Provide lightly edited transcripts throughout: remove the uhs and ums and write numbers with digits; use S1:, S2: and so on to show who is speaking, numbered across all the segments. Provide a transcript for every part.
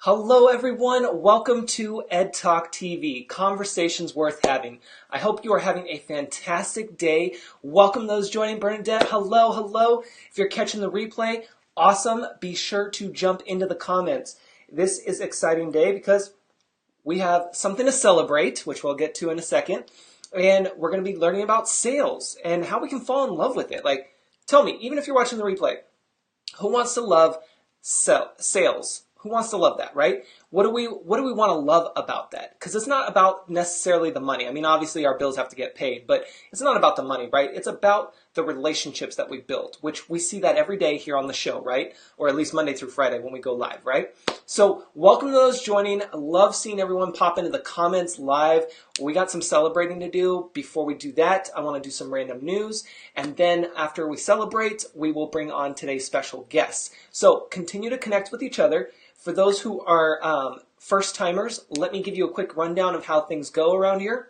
S1: Hello, everyone. Welcome to Ed Talk TV, conversations worth having. I hope you are having a fantastic day. Welcome those joining. Bernadette, hello, hello. If you're catching the replay, awesome. Be sure to jump into the comments. This is an exciting day because we have something to celebrate, which we'll get to in a second. And we're going to be learning about sales and how we can fall in love with it. Like, tell me, even if you're watching the replay, who wants to love sales? Who wants to love that, right? What do we want to love about that? Because it's not about necessarily the money. I mean, obviously our bills have to get paid, but it's not about the money, right? It's about the relationships that we build, which we see that every day here on the show, right? Or at least Monday through Friday when we go live, right? So welcome to those joining. I love seeing everyone pop into the comments live. We got some celebrating to do. Before we do that, I want to do some random news. And then after we celebrate, we will bring on today's special guests. So continue to connect with each other. For those who are first timers, let me give you a quick rundown of how things go around here.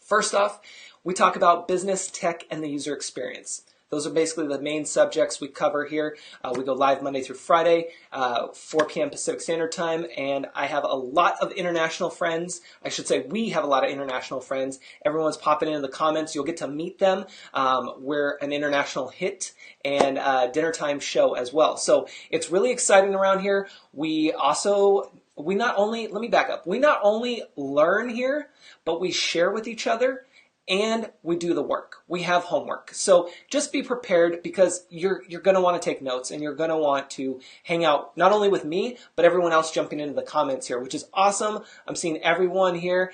S1: First off, we talk about business, tech, and the user experience. Those are basically the main subjects we cover here. We go live Monday through Friday, 4 p.m. Pacific Standard Time, and I have a lot of international friends. I should say we have a lot of international friends. Everyone's popping into the comments. You'll get to meet them. We're an international hit and dinner time show as well. So it's really exciting around here. We not only learn here, but we share with each other. And we do the work. We have homework. So just be prepared because you're going to want to take notes and you're going to want to hang out not only with me, but everyone else jumping into the comments here, which is awesome. I'm seeing everyone here.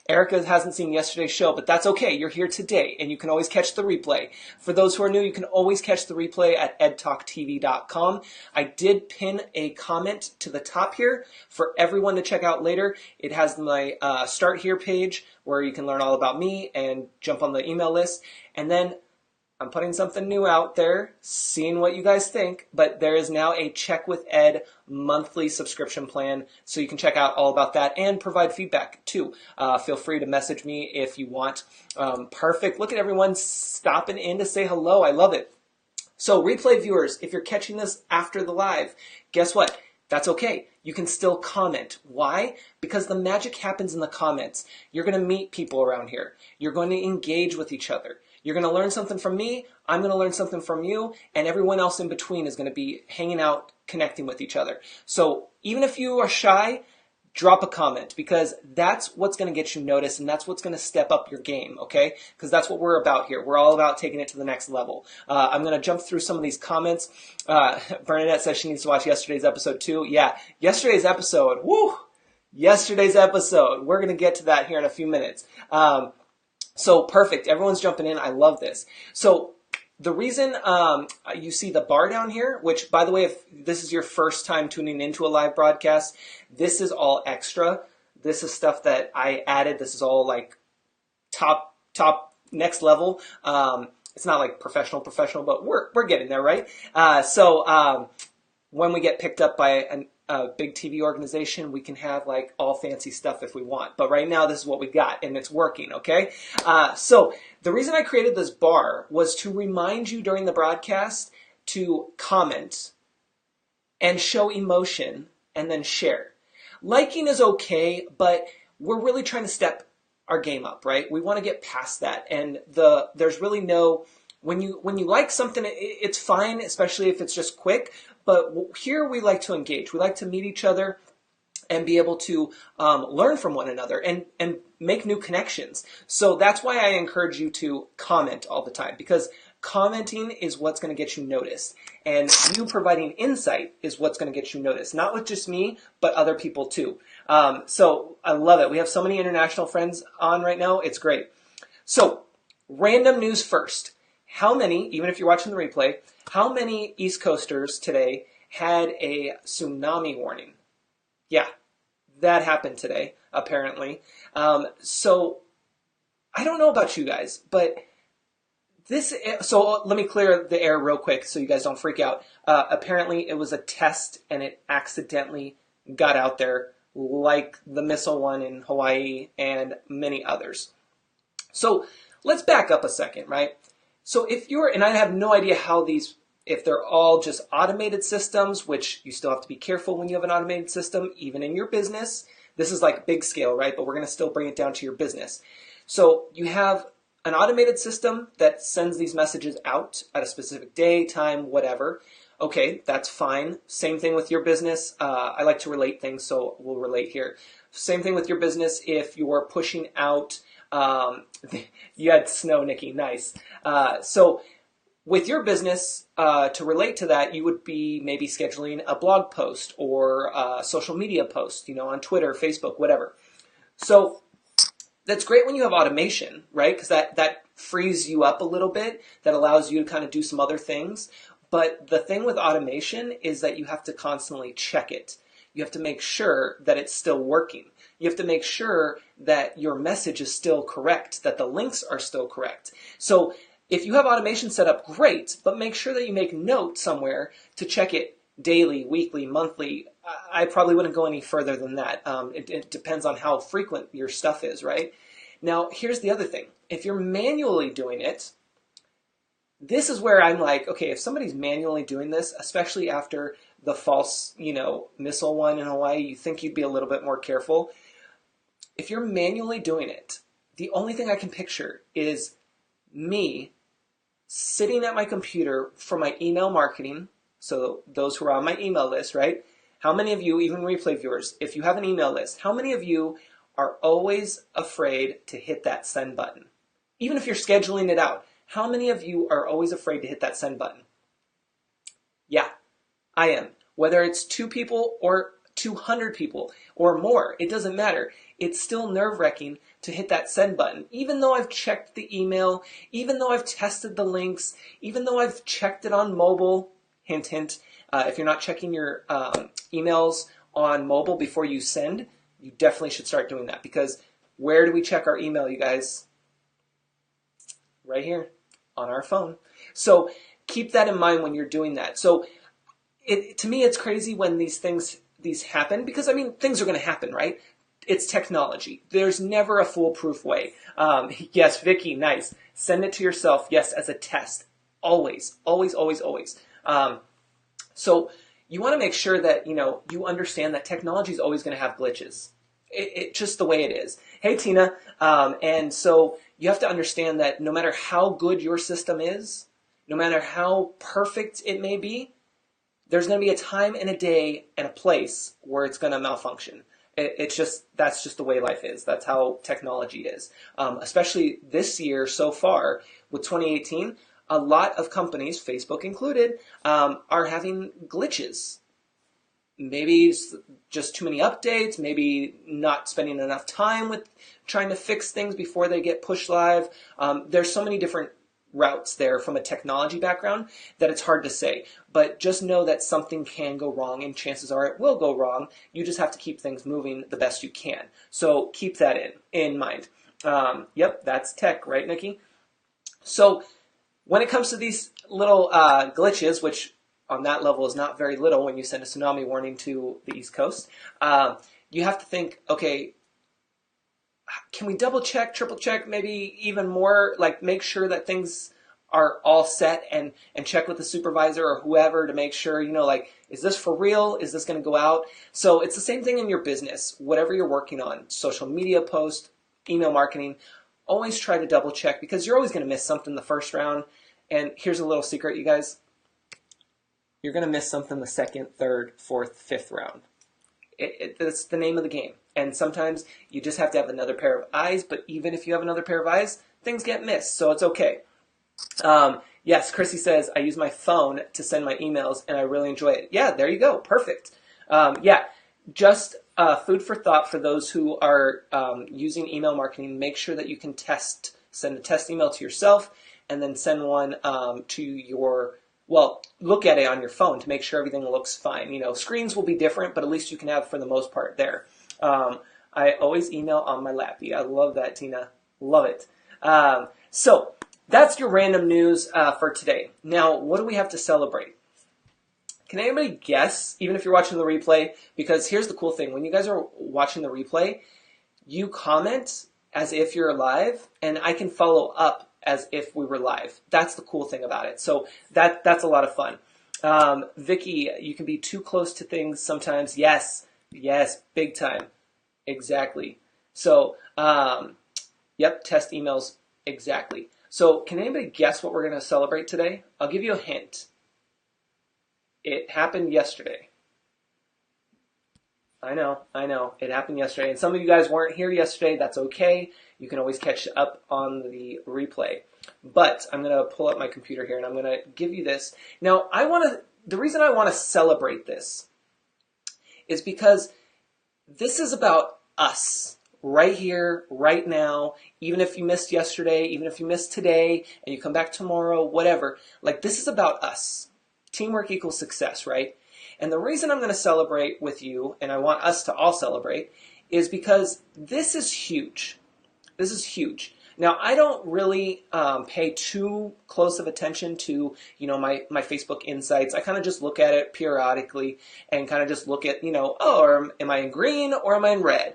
S1: Erica hasn't seen yesterday's show, but that's okay. You're here today, and you can always catch the replay. For those who are new, you can always catch the replay at edtalktv.com. I did pin a comment to the top here for everyone to check out later. It has my Start Here page where you can learn all about me and jump on the email list. And then I'm putting something new out there, seeing what you guys think, but there is now a Check with Ed monthly subscription plan, so you can check out all about that and provide feedback too. Feel free to message me if you want. Perfect. Look at everyone stopping in to say hello. I love it. So replay viewers, if you're catching this after the live, guess what? That's okay. You can still comment. Why? Because the magic happens in the comments. You're going to meet people around here. You're going to engage with each other. You're going to learn something from me, I'm going to learn something from you, and everyone else in between is going to be hanging out, connecting with each other. So even if you are shy, drop a comment because that's what's going to get you noticed and that's what's going to step up your game, okay? Because that's what we're about here. We're all about taking it to the next level. I'm going to jump through some of these comments. Bernadette says she needs to watch yesterday's episode too. Yeah, yesterday's episode. Woo! Yesterday's episode. We're going to get to that here in a few minutes. So perfect. Everyone's jumping in. I love this. So the reason you see the bar down here, which, by the way, if this is your first time tuning into a live broadcast, this is all extra. This is stuff that I added. This is all like top next level. It's not like professional, but we're getting there, right? So when we get picked up by a big TV organization, we can have like all fancy stuff if we want. But right now, this is what we got, and it's working, okay? So the reason I created this bar was to remind you during the broadcast to comment and show emotion and then share. Liking is okay, but we're really trying to step our game up, right? We want to get past that. And there's really no, when you like something, it's fine, especially if it's just quick. But here we like to engage. We like to meet each other and be able to learn from one another and make new connections. So that's why I encourage you to comment all the time, because commenting is what's going to get you noticed. And you providing insight is what's going to get you noticed. Not with just me, but other people too. So I love it. We have so many international friends on right now. It's great. So random news first. How many, even if you're watching the replay, how many East Coasters today had a tsunami warning? Yeah, that happened today, apparently. So I don't know about you guys, but so let me clear the air real quick so you guys don't freak out. Apparently it was a test and it accidentally got out there like the missile one in Hawaii and many others. So let's back up a second, right? So if you're, and I have no idea how these If they're all just automated systems, which you still have to be careful when you have an automated system, even in your business. This is like big scale, right? But we're going to still bring it down to your business. So you have an automated system that sends these messages out at a specific day, time, whatever. Okay, that's fine. Same thing with your business. I like to relate things, so we'll relate here. Same thing with your business if you're pushing out, you had snow, Nikki, nice. So with your business, to relate to that, you would be maybe scheduling a blog post or a social media post, on Twitter, Facebook, whatever. So that's great when you have automation, right? Because that frees you up a little bit. That allows you to kind of do some other things. But the thing with automation is that you have to constantly check it. You have to make sure that it's still working. You have to make sure that your message is still correct, that the links are still correct. So if you have automation set up, great, but make sure that you make note somewhere to check it daily, weekly, monthly. I probably wouldn't go any further than that. It depends on how frequent your stuff is, right? Now, here's the other thing. If you're manually doing it, this is where I'm like, okay, if somebody's manually doing this, especially after the false, missile one in Hawaii, you think you'd be a little bit more careful. If you're manually doing it, the only thing I can picture is me sitting at my computer for my email marketing. So those who are on my email list, right? How many of you, even replay viewers, if you have an email list, how many of you are always afraid to hit that send button? Even if you're scheduling it out, how many of you are always afraid to hit that send button? Yeah, I am. Whether it's 2 people or 200 people or more, it doesn't matter. It's still nerve-wracking to hit that send button. Even though I've checked the email, even though I've tested the links, even though I've checked it on mobile, hint, hint, if you're not checking your emails on mobile before you send, you definitely should start doing that, because where do we check our email, you guys? Right here on our phone. So keep that in mind when you're doing that. So to me, it's crazy when these happen, because things are going to happen, right? It's technology. There's never a foolproof way. Yes, Vicky, nice. Send it to yourself. Yes, as a test. Always, always, always, always. So you want to make sure that, you understand that technology is always going to have glitches. It's just the way it is. Hey, Tina. And so you have to understand that no matter how good your system is, no matter how perfect it may be, there's going to be a time and a day and a place where it's going to malfunction. That's just the way life is. That's how technology is. Especially this year so far with 2018, a lot of companies, Facebook included, are having glitches. Maybe it's just too many updates, maybe not spending enough time with trying to fix things before they get pushed live. There's so many different routes there from a technology background that it's hard to say. But just know that something can go wrong, and chances are it will go wrong. You just have to keep things moving the best you can. So keep that in mind. Yep, that's tech, right, Nikki? So when it comes to these little glitches, which on that level is not very little when you send a tsunami warning to the East Coast, you have to think, okay, can we double check, triple check, maybe even more, like make sure that things are all set, and check with the supervisor or whoever to make sure, is this for real? Is this going to go out? So it's the same thing in your business, whatever you're working on, social media post, email marketing, always try to double check, because you're always going to miss something the first round. And here's a little secret, you guys. You're going to miss something the second, third, fourth, fifth round. It's the name of the game. And sometimes you just have to have another pair of eyes, but even if you have another pair of eyes, things get missed, so it's okay. Yes, Chrissy says, I use my phone to send my emails, and I really enjoy it. Yeah, there you go. Perfect. Yeah, just food for thought for those who are using email marketing. Make sure that you can send a test email to yourself, and then send one to your, look at it on your phone to make sure everything looks fine. Screens will be different, but at least you can have, for the most part, there. I always email on my lappy. I love that, Tina. Love it. So that's your random news for today. Now, what do we have to celebrate? Can anybody guess, even if you're watching the replay? Because here's the cool thing. When you guys are watching the replay, you comment as if you're live, and I can follow up as if we were live. That's the cool thing about it. So that's a lot of fun. Vicky, you can be too close to things sometimes. Yes, big time. Exactly. So, yep, test emails. Exactly. So can anybody guess what we're going to celebrate today? I'll give you a hint. It happened yesterday. I know. It happened yesterday. And some of you guys weren't here yesterday. That's okay. You can always catch up on the replay. But I'm going to pull up my computer here and I'm going to give you this. Now, the reason I want to celebrate this is because this is about us. Right here, right now, even if you missed yesterday, even if you missed today, and you come back tomorrow, whatever, like this is about us. Teamwork equals success, right? And the reason I'm going to celebrate with you, and I want us to all celebrate, is because this is huge. This is huge. Now, I don't really pay too close of attention to, my Facebook insights. I kind of just look at it periodically and kind of just look at, am I in green or am I in red?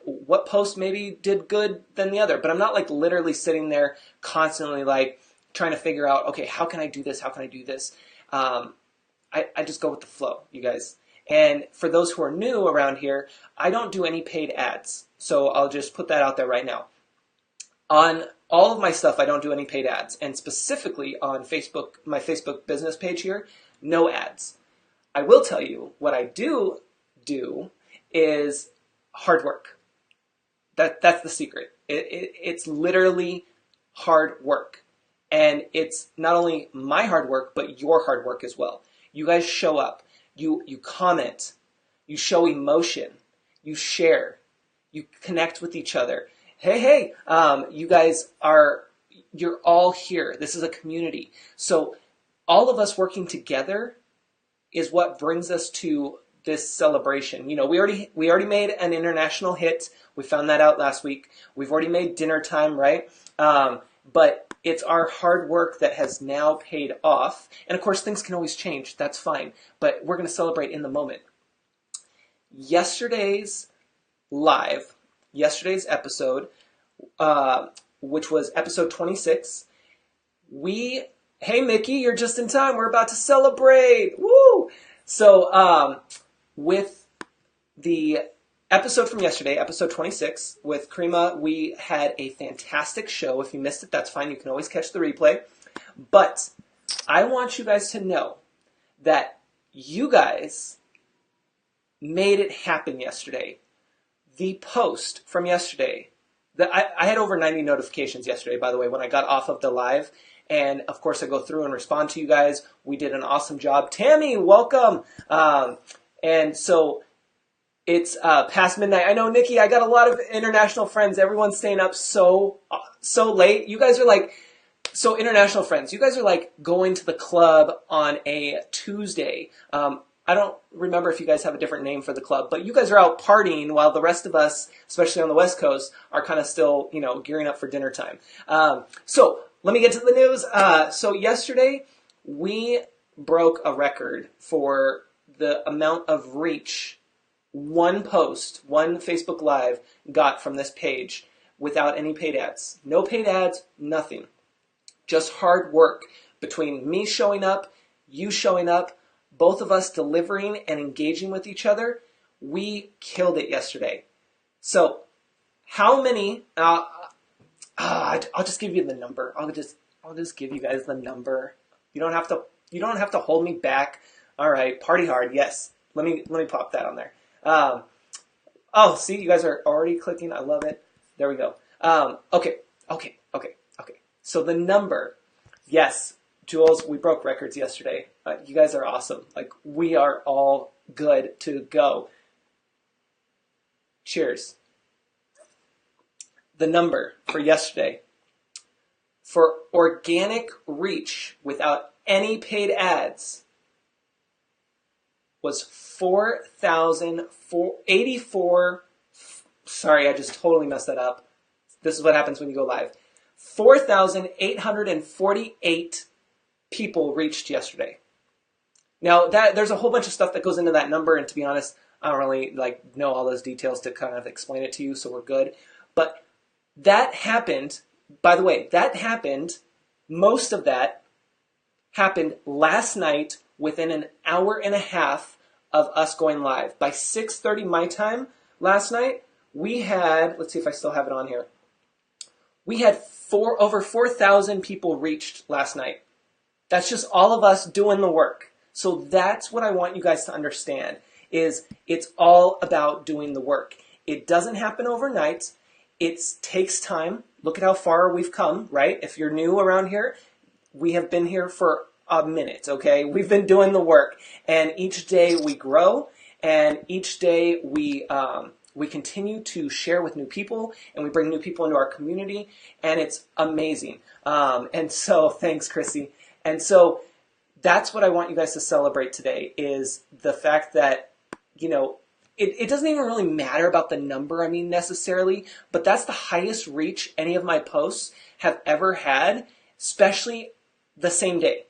S1: What post maybe did good than the other? But I'm not like literally sitting there constantly like trying to figure out, okay, how can I do this? How can I do this? I just go with the flow, you guys. And for those who are new around here, I don't do any paid ads. So I'll just put that out there right now. On all of my stuff, I don't do any paid ads. And specifically on Facebook, my Facebook business page here, no ads. I will tell you what I do is hard work. That's the secret. It's literally hard work. And it's not only my hard work, but your hard work as well. You guys show up. You comment. You show emotion. You share. You connect with each other. Hey, you guys you're all here. This is a community. So all of us working together is what brings us to this celebration. We already made an international hit. We found that out last week. We've already made dinner time, right? But it's our hard work that has now paid off. And of course, things can always change. That's fine. But we're going to celebrate in the moment. Yesterday's episode, which was episode 26, hey Mickey, you're just in time. We're about to celebrate. Woo! So, with the episode from yesterday, episode 26, with Karima, we had a fantastic show. If you missed it, that's fine. You can always catch the replay. But I want you guys to know that you guys made it happen yesterday. The post from yesterday, I had over 90 notifications yesterday, by the way, when I got off of the live. And of course, I go through and respond to you guys. We did an awesome job. Tammy, welcome. And so it's past midnight. I know, Nikki, I got a lot of international friends. Everyone's staying up so late. You guys are like, so international friends, you guys are like going to the club on a Tuesday. I don't remember if you guys have a different name for the club, but you guys are out partying while the rest of us, especially on the West Coast, are kind of still, gearing up for dinner time. So let me get to the news. So yesterday, we broke a record for the amount of reach one post, one Facebook Live got from this page without any paid ads. No paid ads, nothing. Just hard work between me showing up, you showing up, both of us delivering and engaging with each other. We killed it yesterday. So how many, I'll just give you the number. I'll just give you guys the number. You don't have to hold me back. All right, party hard. Yes. Let me pop that on there. See, you guys are already clicking. I love it. There we go. Okay. So the number, yes, Jules, we broke records yesterday. You guys are awesome. Like, we are all good to go. Cheers. The number for yesterday for organic reach without any paid ads was 4,084. Sorry, I just totally messed that up. This is what happens when you go live. 4,848 people reached yesterday. Now, there's a whole bunch of stuff that goes into that number, and to be honest, I don't really know all those details to kind of explain it to you, so we're good. But that happened by the way, most of that happened last night within an hour and a half of us going live. By 6:30 my time last night, we had, let's see if I still have it on here. We had over 4,000 people reached last night. That's just all of us doing the work. So that's what I want you guys to understand, is it's all about doing the work. It doesn't happen overnight. It takes time. Look at how far we've come, right? If you're new around here, we have been here for a minute, okay? We've been doing the work, and each day we grow, and each day we continue to share with new people, and we bring new people into our community, and it's amazing. And so, thanks, Chrissy. And so that's what I want you guys to celebrate today, is the fact that, it doesn't even really matter about the number, necessarily, but that's the highest reach any of my posts have ever had, especially the same day.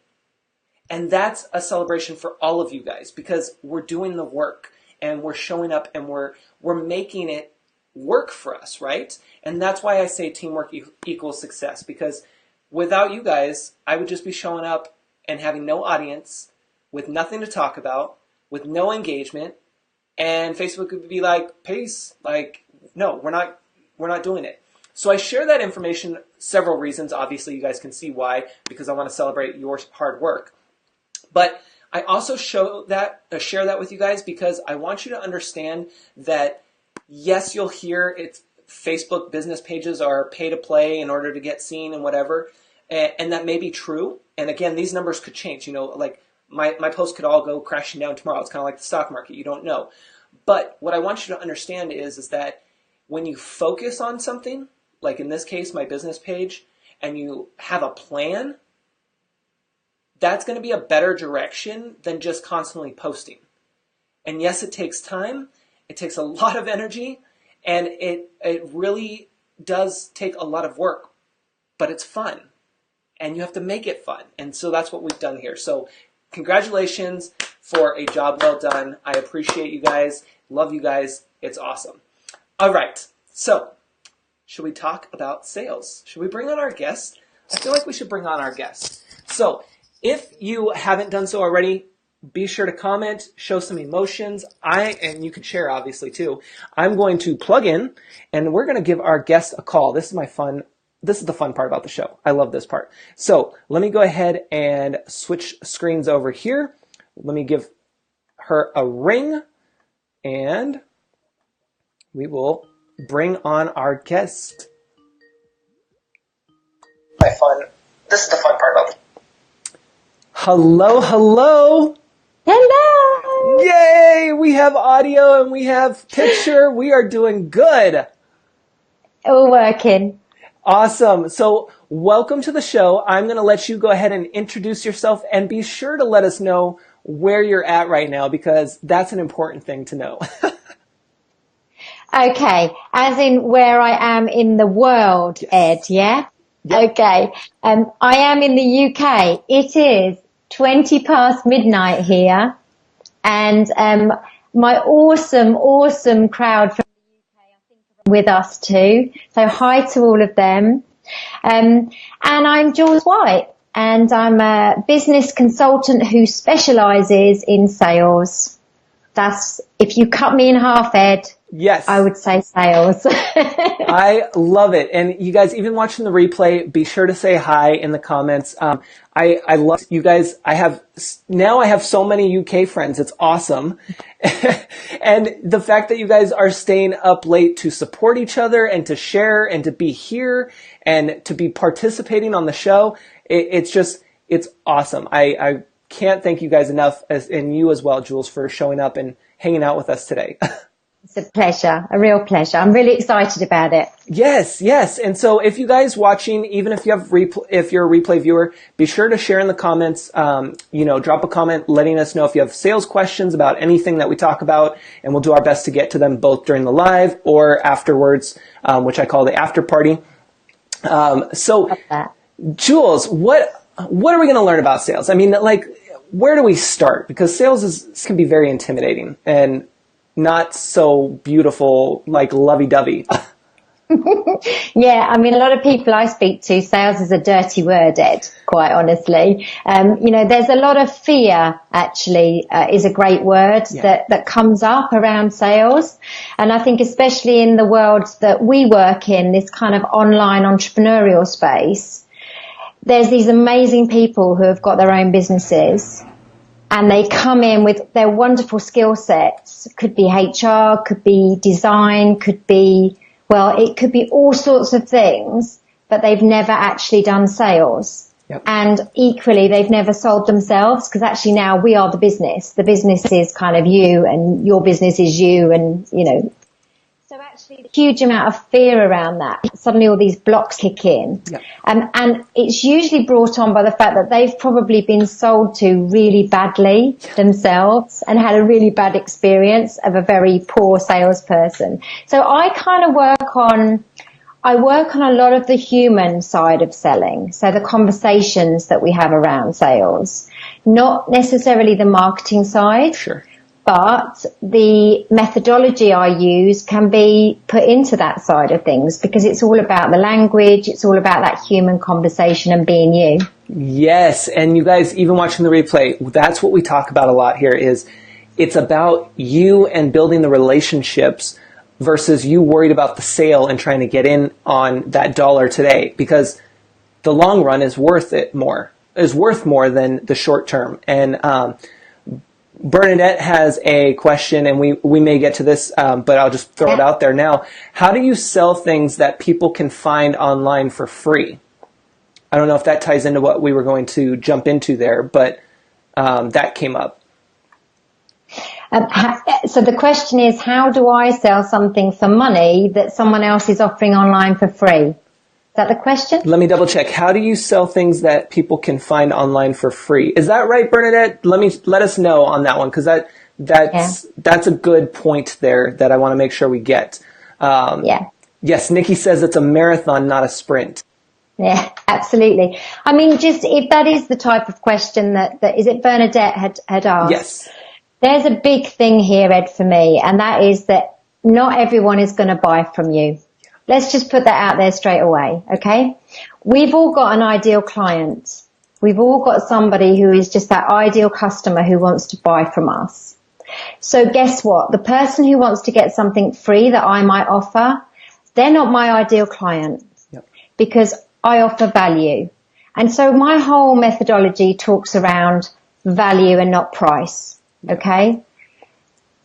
S1: And that's a celebration for all of you guys, because we're doing the work and we're showing up and we're making it work for us, right? And that's why I say teamwork equals success, because without you guys, I would just be showing up and having no audience, with nothing to talk about, with no engagement, and Facebook would be like, peace, no, we're not doing it. So I share that information, several reasons. Obviously, you guys can see why, because I want to celebrate your hard work. But I also share that with you guys because I want you to understand that, yes, you'll hear it's Facebook business pages are pay to play in order to get seen and whatever, and that may be true. And again, these numbers could change. My post could all go crashing down tomorrow. It's kind of like the stock market. You don't know. But what I want you to understand is that when you focus on something, like in this case, my business page, and you have a plan, that's going to be a better direction than just constantly posting. And yes, it takes time. It takes a lot of energy, and it really does take a lot of work, but it's fun, and you have to make it fun. And so that's what we've done here. So congratulations for a job well done. I appreciate you guys. Love you guys. It's awesome. All right. So should we talk about sales? Should we bring on our guest? I feel like we should bring on our guest. So if you haven't done so already, be sure to comment, show some emotions. And you can share, obviously, too. I'm going to plug in, and we're going to give our guest a call. This is the fun part about the show. I love this part. So let me go ahead and switch screens over here. Let me give her a ring, and we will bring on our guest. This is the fun part about it. Hello, hello.
S2: Hello.
S1: Yay, we have audio and we have picture. We are doing good.
S2: All working.
S1: Awesome. So welcome to the show. I'm going to let you go ahead and introduce yourself, and be sure to let us know where you're at right now, because that's an important thing to know.
S2: Okay, as in where I am in the world, yes. Ed, yeah? Yep. Okay, I am in the UK. It is 20 past midnight here, and my awesome crowd from the UK, I think, are with us too. So hi to all of them. And I'm Jules White, and I'm a business consultant who specializes in sales. That's, if you cut me in half, Ed,
S1: yes,
S2: I would say sales.
S1: I love it. And you guys, even watching the replay, be sure to say hi in the comments. I love you guys. I have so many UK friends. It's awesome. And the fact that you guys are staying up late to support each other and to share and to be here and to be participating on the show, it's awesome. I can't thank you guys enough, and you as well, Jules, for showing up and hanging out with us today.
S2: It's a pleasure, a real pleasure. I'm really excited about it.
S1: Yes. And so if you guys watching, even if you're a replay viewer, be sure to share in the comments, drop a comment letting us know if you have sales questions about anything that we talk about, and we'll do our best to get to them both during the live or afterwards, which I call the after party. So Jules, what are we going to learn about sales? Where do we start? Because sales can be very intimidating and not so beautiful, like lovey-dovey.
S2: Yeah, I mean, a lot of people I speak to, sales is a dirty word, Ed, quite honestly. There's a lot of fear, actually, is a great word that comes up around sales. And I think especially in the world that we work in, this kind of online entrepreneurial space, there's these amazing people who have got their own businesses and they come in with their wonderful skill sets. Could be HR, could be design, it could be all sorts of things, but they've never actually done sales.
S1: Yep.
S2: And equally, they've never sold themselves, because actually now we are the business. The business is kind of you and your business is you, and, So actually, a huge amount of fear around that. Suddenly all these blocks kick in.
S1: Yep.
S2: And it's usually brought on by the fact that they've probably been sold to really badly themselves and had a really bad experience of a very poor salesperson. So I kind of work on a lot of the human side of selling. So the conversations that we have around sales, not necessarily the marketing side.
S1: Sure.
S2: But the methodology I use can be put into that side of things, because it's all about the language. It's all about that human conversation and being you.
S1: Yes. And you guys, even watching the replay, that's what we talk about a lot here is it's about you and building the relationships versus you worried about the sale and trying to get in on that dollar today, because the long run is worth more than the short term. And, Bernadette has a question, and we may get to this, but I'll just throw it out there now. How do you sell things that people can find online for free? I don't know if that ties into what we were going to jump into there, but that came up.
S2: So the question is, how do I sell something for money that someone else is offering online for free? Is that the question?
S1: Let me double check. How do you sell things that people can find online for free? Is that right, Bernadette? Let us know on that one, because that's a good point there that I want to make sure we get. Yes, Nikki says it's a marathon, not a sprint.
S2: Yeah, absolutely. I mean, just if that is the type of question that is it Bernadette had asked.
S1: Yes.
S2: There's a big thing here, Ed, for me, and that is that not everyone is going to buy from you. Let's just put that out there straight away, okay? We've all got an ideal client. We've all got somebody who is just that ideal customer who wants to buy from us. So guess what? The person who wants to get something free that I might offer, they're not my ideal client.
S1: Yep.
S2: Because I offer value. And so my whole methodology talks around value and not price, okay?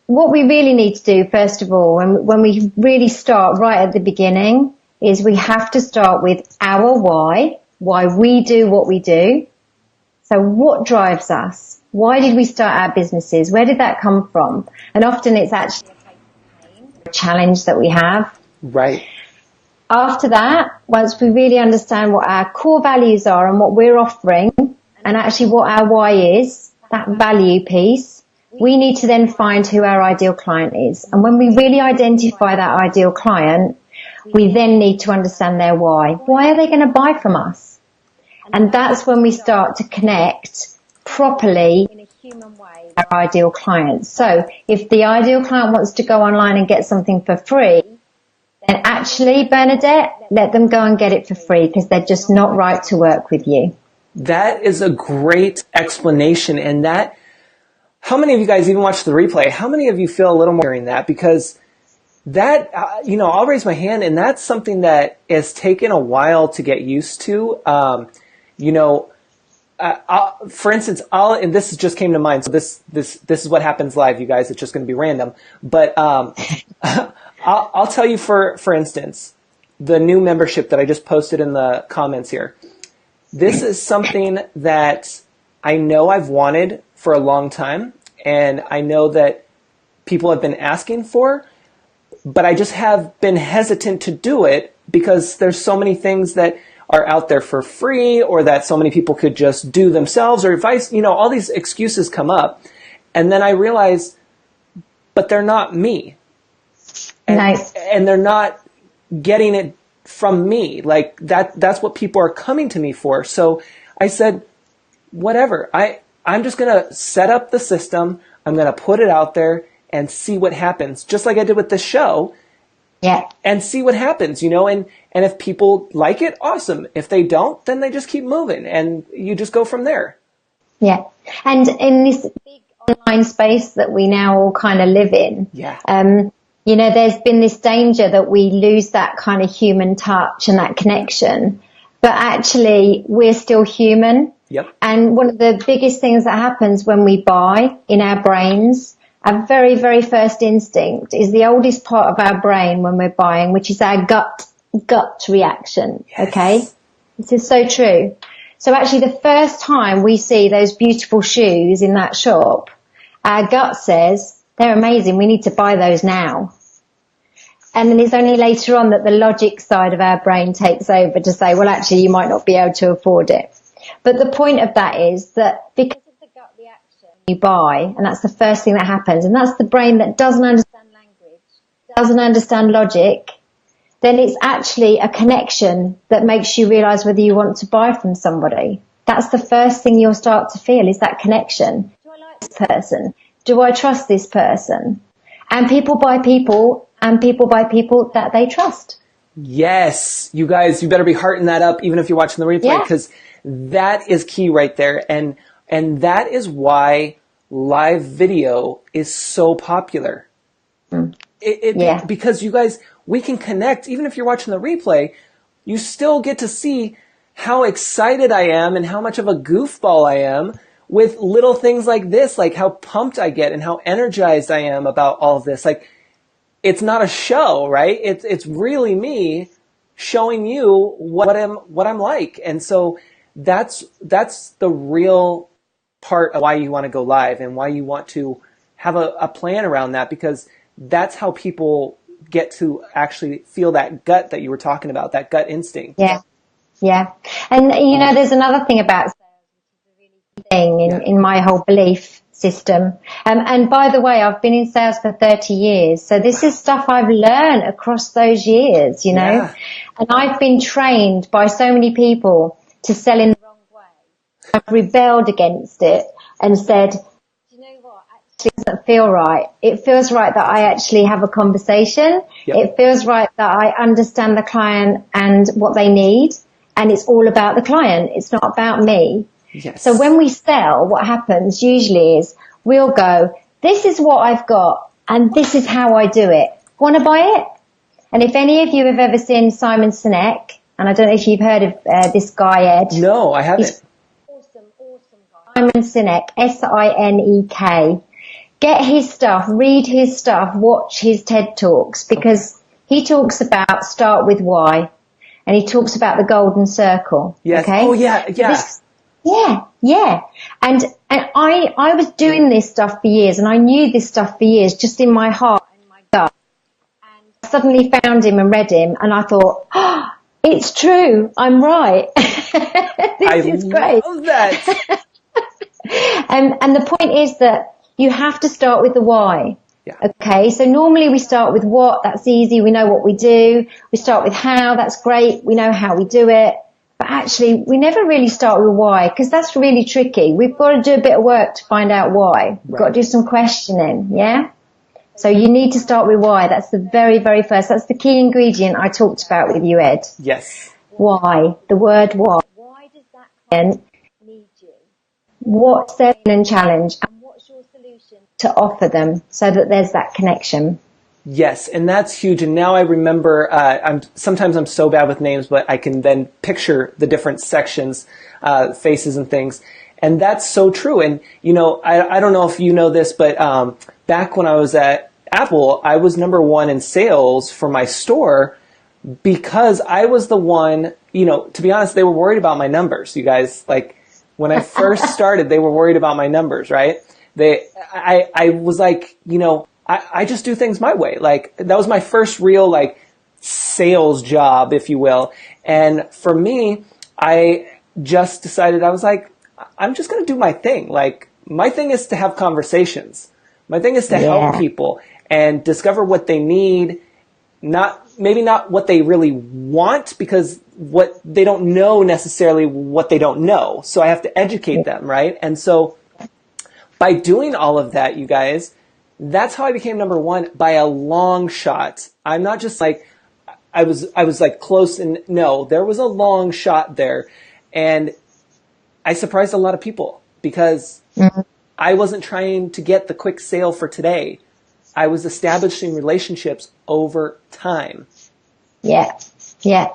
S2: What we really need to do, first of all, when we really start right at the beginning, is we have to start with our why we do what we do. So what drives us? Why did we start our businesses? Where did that come from? And often it's actually a challenge that we have.
S1: Right.
S2: After that, once we really understand what our core values are and what we're offering, and actually what our why is, that value piece, we need to then find who our ideal client is. And when we really identify that ideal client, we then need to understand their why. Why are they going to buy from us? And that's when we start to connect properly in a human way with our ideal client. So if the ideal client wants to go online and get something for free, then actually, Bernadette, let them go and get it for free, because they're just not right to work with you.
S1: That is a great explanation. And how many of you guys even watch the replay? How many of you feel a little more hearing that? Because that, I'll raise my hand, and that's something that has taken a while to get used to. For instance, and this just came to mind. So this is what happens live, you guys. It's just going to be random. But I'll tell you, for instance, the new membership that I just posted in the comments here. This is something that I know I've wanted for a long time, and I know that people have been asking for, but I just have been hesitant to do it because there's so many things that are out there for free, or that so many people could just do themselves, or advice, all these excuses come up. And then I realize, but they're not me.
S2: Nice.
S1: And they're not getting it from me. Like that's what people are coming to me for. So I said, whatever. I'm just going to set up the system. I'm going to put it out there and see what happens. Just like I did with this show.
S2: Yeah.
S1: and see what happens, and if people like it, awesome. If they don't, then they just keep moving and you just go from there.
S2: Yeah. And in this big online space that we now all kind of live in,
S1: Yeah.
S2: There's been this danger that we lose that kind of human touch and that connection, but actually we're still human.
S1: Yep.
S2: And one of the biggest things that happens when we buy in our brains, our very, very first instinct is the oldest part of our brain when we're buying, which is our gut reaction.
S1: Yes.
S2: Okay. This is so true. So actually the first time we see those beautiful shoes in that shop, our gut says, they're amazing. We need to buy those now. And then it's only later on that the logic side of our brain takes over to say, well, actually, you might not be able to afford it. But the point of that is that because of the gut reaction you buy, and that's the first thing that happens, and that's the brain that doesn't understand language, doesn't understand logic, then it's actually a connection that makes you realize whether you want to buy from somebody. That's the first thing you'll start to feel is that connection. Do I like this person? Do I trust this person? And people buy people that they trust.
S1: Yes. You guys, you better be hearting that up even if you're watching the replay, because that is key right there. And that is why live video is so popular. Because you guys, we can connect. Even if you're watching the replay, you still get to see how excited I am and how much of a goofball I am with little things like this, like how pumped I get and how energized I am about all of this. Like, it's not a show, right? It's really me showing you what I'm like. And so that's the real part of why you want to go live and why you want to have a plan around that, because that's how people get to actually feel that gut that you were talking about, that gut instinct.
S2: Yeah. Yeah. And there's another thing about thing in my whole belief system. And by the way, I've been in sales for 30 years. So this is stuff I've learned across those years,
S1: Yeah.
S2: and I've been trained by so many people to sell in the wrong way. I've rebelled against it and said, do you know what? Actually, it doesn't feel right. It feels right that I actually have a conversation.
S1: Yep.
S2: It feels right that I understand the client and what they need. And it's all about the client. It's not about me.
S1: Yes.
S2: So when we sell, what happens usually is we'll go, this is what I've got and this is how I do it. Want to buy it? And if any of you have ever seen Simon Sinek, and I don't know if you've heard of this guy, Ed.
S1: No, I haven't.
S2: He's awesome guy. Simon Sinek, Sinek. Get his stuff, read his stuff, watch his TED Talks, because he talks about start with why, and he talks about the golden circle.
S1: Yes.
S2: Okay?
S1: Oh, yeah.
S2: Yeah. And I was doing this stuff for years, and I knew this stuff for years just in my heart and my gut. And I suddenly found him and read him, and I thought, oh, it's true. I'm right. This is great.
S1: I love that.
S2: And the point is that you have to start with the why.
S1: Yeah.
S2: Okay, so normally we start with what, that's easy, we know what we do. We start with how, that's great, we know how we do it. But actually, we never really start with why, because that's really tricky. We've got to do a bit of work to find out why. We've got to do some questioning, yeah? So you need to start with why. That's the very, very first. That's the key ingredient I talked about with you, Ed.
S1: Yes.
S2: Why? The word why. Why does that client need you? What's their and challenge? And what's your solution to offer them so that there's that connection?
S1: Yes, and that's huge. And now I remember, sometimes I'm so bad with names, but I can then picture the different sections, faces and things. And that's so true. And, I don't know if you know this, but back when I was at Apple, I was number one in sales for my store because I was the one, to be honest, they were worried about my numbers, you guys. Like, when I first started, they were worried about my numbers, right? I was like, I just do things my way. Like, that was my first real, sales job, if you will. And for me, I just decided, I was like, I'm just going to do my thing. Like, my thing is to have conversations. My thing is to help people and discover what they need, maybe not what they really want, because what they don't know necessarily what they don't know. So I have to educate them, right? And so by doing all of that, you guys, That's how I became number one by a long shot. I'm not just like, I was like close, and no, there was a long shot there. And I surprised a lot of people because I wasn't trying to get the quick sale for today. I was establishing relationships over time.
S2: Yeah. Yeah.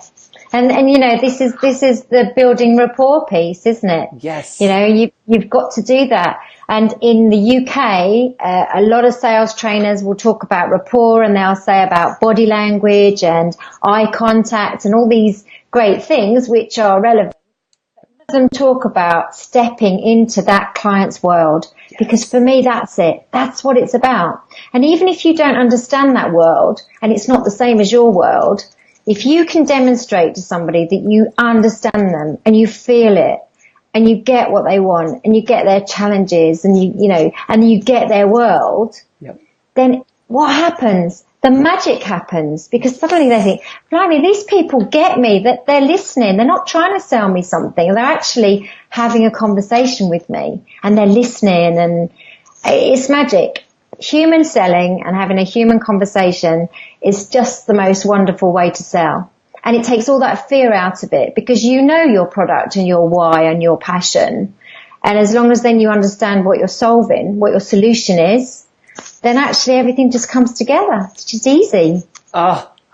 S2: And you know, this is the building rapport piece, isn't it?
S1: Yes.
S2: You know, you've got to do that. And in the UK, a lot of sales trainers will talk about rapport, and they'll say about body language and eye contact and all these great things which are relevant. Let them talk about stepping into that client's world, because for me, that's it. That's what it's about. And even if you don't understand that world and it's not the same as your world, if you can demonstrate to somebody that you understand them and you feel it and you get what they want and you get their challenges and you know, and you get their world, then what happens? The magic happens, because suddenly they think, blimey, these people get me, that they're listening. They're not trying to sell me something. They're actually having a conversation with me and they're listening, and it's magic. Human selling and having a human conversation is just the most wonderful way to sell. And it takes all that fear out of it, because you know your product and your why and your passion. And as long as then you understand what you're solving, what your solution is, then actually everything just comes together. It's just easy.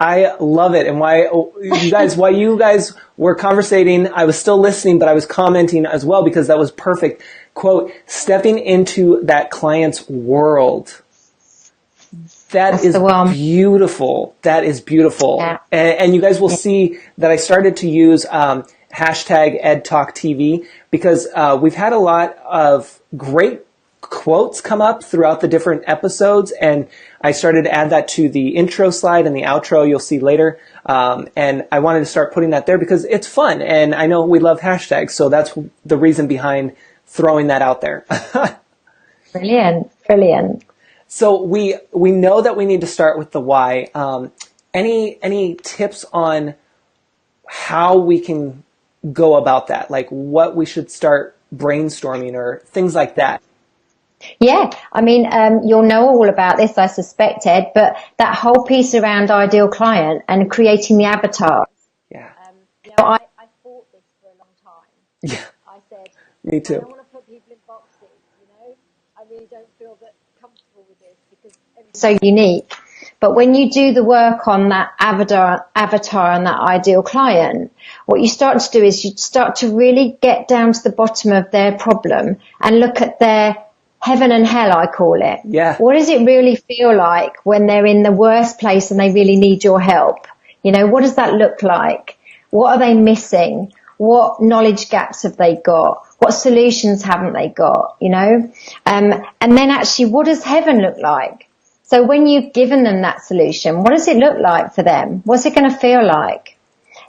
S1: I love it. And while you guys were conversating, I was still listening, but I was commenting as well, because that was perfect. Quote, stepping into that client's world. That's is beautiful. That is beautiful. Yeah. And you guys will see that I started to use hashtag EdTalkTV, because we've had a lot of great quotes come up throughout the different episodes, and I started to add that to the intro slide and the outro you'll see later. And I wanted to start putting that there because it's fun, and I know we love hashtags, so that's the reason behind throwing that out there.
S2: Brilliant.
S1: So we know that we need to start with the why. Any tips on how we can go about that? Like what we should start brainstorming or things like that?
S2: Yeah, I mean, you'll know all about this, I suspect, Ed, but that whole piece around ideal client and creating the avatar.
S1: Yeah.
S2: You know, I fought this for a long time.
S1: Yeah.
S2: I said,
S1: me too.
S2: I don't want to put people in boxes, you know. I really don't feel that comfortable with this because it's so unique. But when you do the work on that avatar and that ideal client, what you start to do is you start to really get down to the bottom of their problem and look at their heaven and hell, I call it.
S1: Yeah.
S2: What does it really feel like when they're in the worst place and they really need your help? You know, what does that look like? What are they missing? What knowledge gaps have they got? What solutions haven't they got? You know, and then actually, what does heaven look like? So when you've given them that solution, what does it look like for them? What's it going to feel like?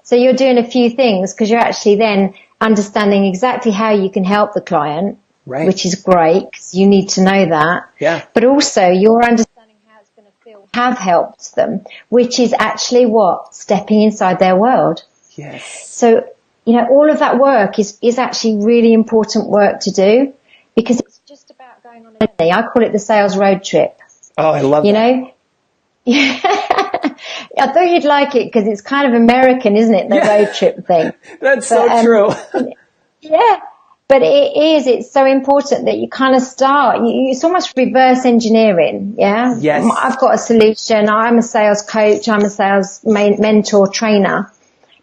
S2: So you're doing a few things because you're actually then understanding exactly how you can help the client. Right. Which is great because you need to know that.
S1: Yeah.
S2: But also you're understanding how it's going to feel have helped them, which is actually what? Stepping inside their world.
S1: Yes.
S2: So, you know, all of that work is actually really important work to do because it's just about going on a journey. I call it the sales road trip.
S1: Oh, I love that.
S2: You know? I thought you'd like it because it's kind of American, isn't it? The road trip thing.
S1: That's so true.
S2: Yeah. But it's so important that you kind of start, it's almost reverse engineering, yeah?
S1: Yes.
S2: I've got a solution, I'm a sales coach, I'm a sales mentor, trainer.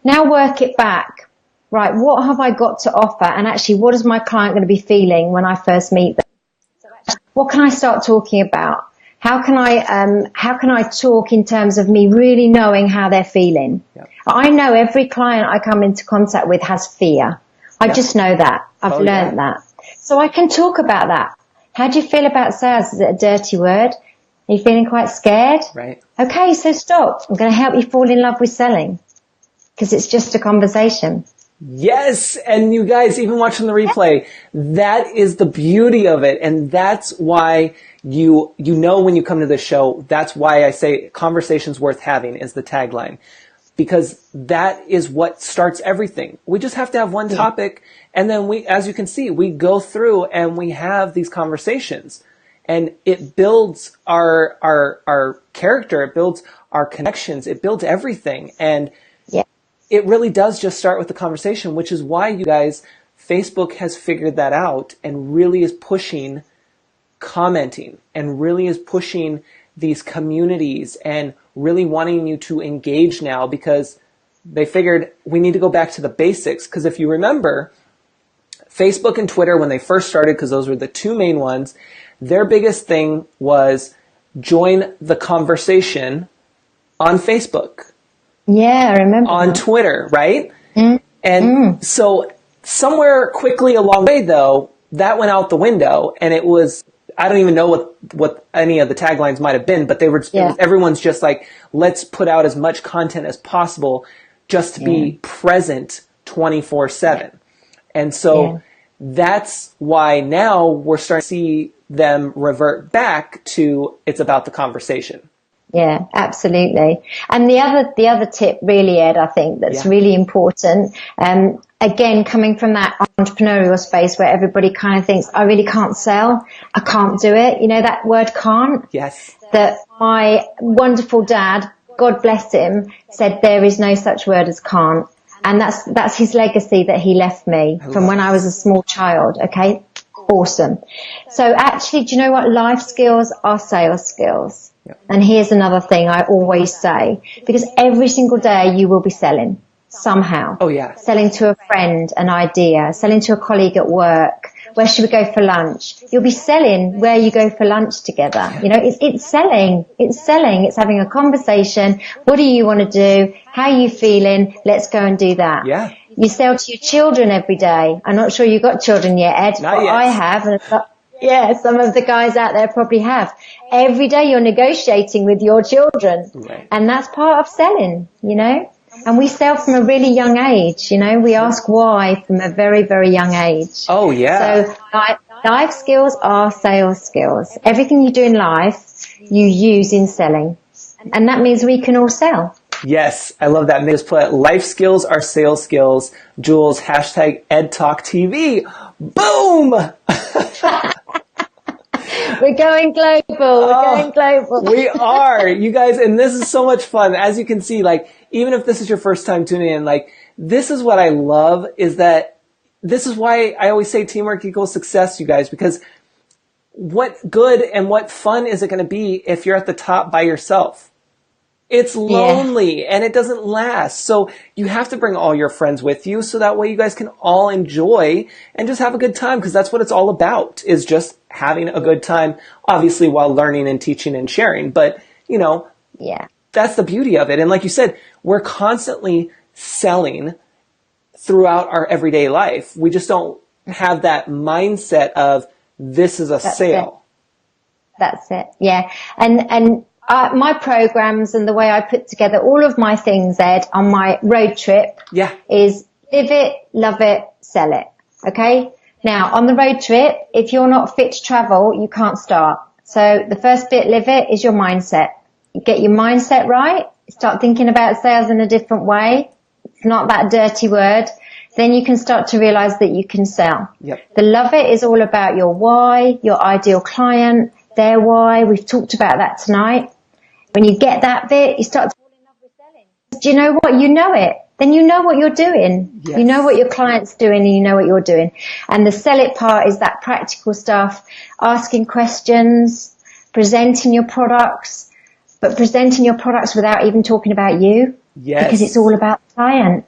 S2: Now work it back. Right, what have I got to offer? And actually, what is my client going to be feeling when I first meet them? So actually, what can I start talking about? How can I talk in terms of me really knowing how they're feeling? Yep. I know every client I come into contact with has fear. I just know that. I've learned that. So I can talk about that. How do you feel about sales? Is it a dirty word? Are you feeling quite scared?
S1: Right.
S2: Okay, so stop. I'm going to help you fall in love with selling because it's just a conversation.
S1: Yes. And you guys, even watching the replay, that is the beauty of it. And that's why you know when you come to this show, that's why I say conversations worth having is the tagline. Because that is what starts everything. We just have to have one topic, and then as you can see, we go through and we have these conversations. and it builds our character, it builds our connections, it builds everything. And
S2: Yeah.
S1: it really does just start with the conversation, which is why you guys, Facebook has figured that out and really is pushing commenting and really is pushing these communities and really wanting you to engage now, because they figured we need to go back to the basics. Because if you remember, Facebook and Twitter, when they first started, because those were the two main ones, their biggest thing was join the conversation on Facebook,
S2: Yeah, I remember.
S1: on Twitter, right? And so somewhere quickly along the way, though, that went out the window, and it was, I don't even know what any of the taglines might have been, but they were, everyone's just like, let's put out as much content as possible just to be present 24/7. And so that's why now we're starting to see them revert back to it's about the conversation.
S2: Yeah, absolutely. And the other tip really, Ed, I think that's really important. Again, coming from that entrepreneurial space where everybody kind of thinks, I really can't sell. I can't do it. You know, that word can't.
S1: Yes.
S2: That my wonderful dad, God bless him, said there is no such word as can't. And that's his legacy that he left me from when I was a small child. Okay. Awesome. So actually, do you know what? Life skills are sales skills. And here's another thing I always say, because every single day you will be selling somehow.
S1: Oh, yeah.
S2: Selling to a friend an idea, selling to a colleague at work. Where should we go for lunch? You'll be selling where you go for lunch together. You know, it's selling. It's selling. It's having a conversation. What do you want to do? How are you feeling? Let's go and do that.
S1: Yeah.
S2: You sell to your children every day. I'm not sure you've got children yet, Ed,
S1: Not
S2: but
S1: yet.
S2: I have. And some of the guys out there probably have. Every day you're negotiating with your children.
S1: Right.
S2: And that's part of selling, you know. And we sell from a really young age, you know. We ask why from a very, very young age.
S1: Oh, yeah.
S2: So life skills are sales skills. Everything you do in life, you use in selling. And that means we can all sell.
S1: Yes, I love that. And they just put life skills are sales skills. Jules, hashtag EdTalkTV. Boom!
S2: We're going global. We're going global.
S1: We are, you guys, and this is so much fun. As you can see, like, even if this is your first time tuning in, like, this is what I love, is that this is why I always say teamwork equals success, you guys, because what good and what fun is it going to be if you're at the top by yourself? It's lonely and it doesn't last. So you have to bring all your friends with you so that way you guys can all enjoy and just have a good time, because that's what it's all about, is just having a good time, obviously while learning and teaching and sharing. But, you know, that's the beauty of it. And like you said, we're constantly selling throughout our everyday life. We just don't have that mindset of this is a sale.
S2: That's it. Yeah. And my programs and the way I put together all of my things, Ed, on my road trip is live it, love it, sell it. Okay. Now on the road trip, if you're not fit to travel, you can't start. So the first bit, live it, is your mindset. You get your mindset right. Start thinking about sales in a different way. It's not that dirty word. Then you can start to realize that you can sell.
S1: Yep.
S2: The love it is all about your why, your ideal client, their why. We've talked about that tonight. When you get that bit, you start to fall in love with selling. Do you know what? You know it. Then you know what you're doing.
S1: Yes.
S2: You know what your client's doing and you know what you're doing. And the sell it part is that practical stuff, asking questions, presenting your products, but presenting your products without even talking about you.
S1: Yes.
S2: Because it's all about the client.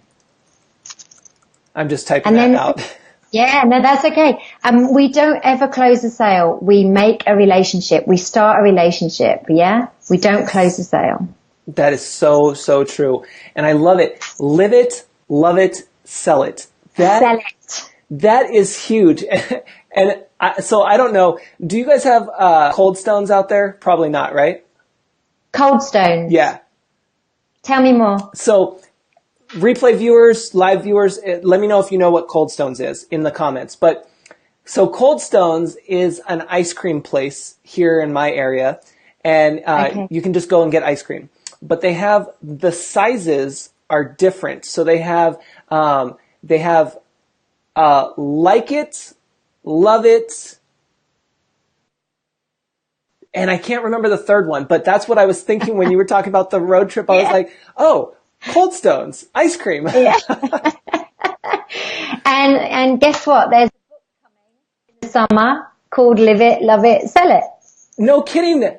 S1: I'm just typing that out.
S2: Yeah, no, that's okay. We don't ever close a sale. We make a relationship. We start a relationship. Yeah. We don't close a sale.
S1: That is so, so true. And I love it. Live it, love it, sell it.
S2: Sell it.
S1: That is huge. And so I don't know. Do you guys have Cold Stones out there? Probably not, right?
S2: Cold Stones.
S1: Yeah.
S2: Tell me more.
S1: So replay viewers, live viewers, let me know if you know what Cold Stones is in the comments. But so Cold Stones is an ice cream place here in my area, and you can just go and get ice cream. But they have, the sizes are different. So they have like it, love it, And I can't remember the third one, but that's what I was thinking when you were talking about the road trip. I was like, oh, Cold Stones, ice cream.
S2: Yeah. And guess what? There's a book coming in the summer called Live It, Love It, Sell It.
S1: No kidding.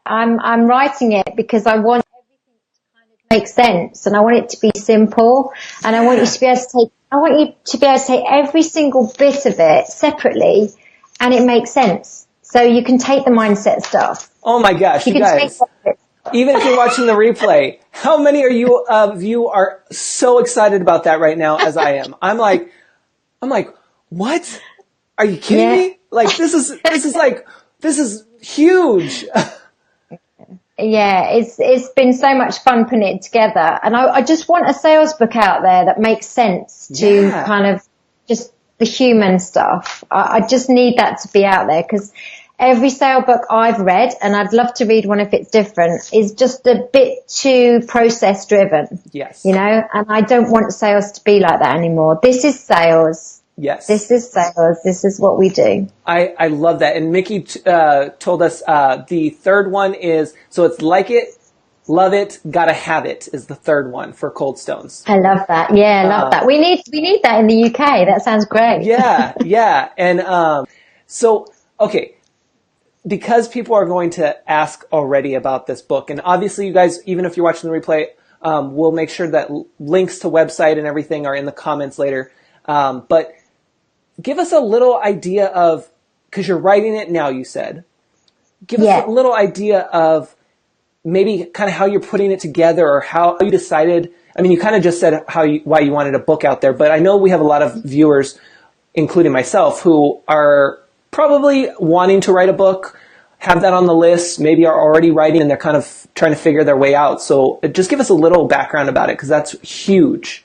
S2: I'm writing it because I want everything to kind of make sense, and I want it to be simple, and I want you to be able to take every single bit of it separately, and it makes sense. So you can take the mindset stuff.
S1: Oh my gosh, you guys. Even if you're watching the replay, how many of you are so excited about that right now as I am? I'm like, what? Are you kidding me? Like, this is huge.
S2: Yeah, it's been so much fun putting it together. And I just want a sales book out there that makes sense to kind of just the human stuff. I just need that to be out there, because every sale book I've read, and I'd love to read one if it's different, is just a bit too process driven.
S1: Yes.
S2: You know, and I don't want sales to be like that anymore. This is sales.
S1: Yes.
S2: This is sales. This is what we do.
S1: I love that. And Mickey told us the third one is, so it's Like It, Love It, Gotta Have It is the third one for Cold Stones.
S2: I love that. Yeah, I love that. We need that in the UK. That sounds great.
S1: Yeah. And so, okay, because people are going to ask already about this book, and obviously you guys, even if you're watching the replay, we'll make sure that links to website and everything are in the comments later. But give us a little idea of, because you're writing it now, you said. Give us a little idea of maybe kind of how you're putting it together, or how you decided. I mean, you kind of just said why you wanted a book out there, but I know we have a lot of viewers, including myself, who are probably wanting to write a book, have that on the list, maybe are already writing, and they're kind of trying to figure their way out. So just give us a little background about it, because that's huge.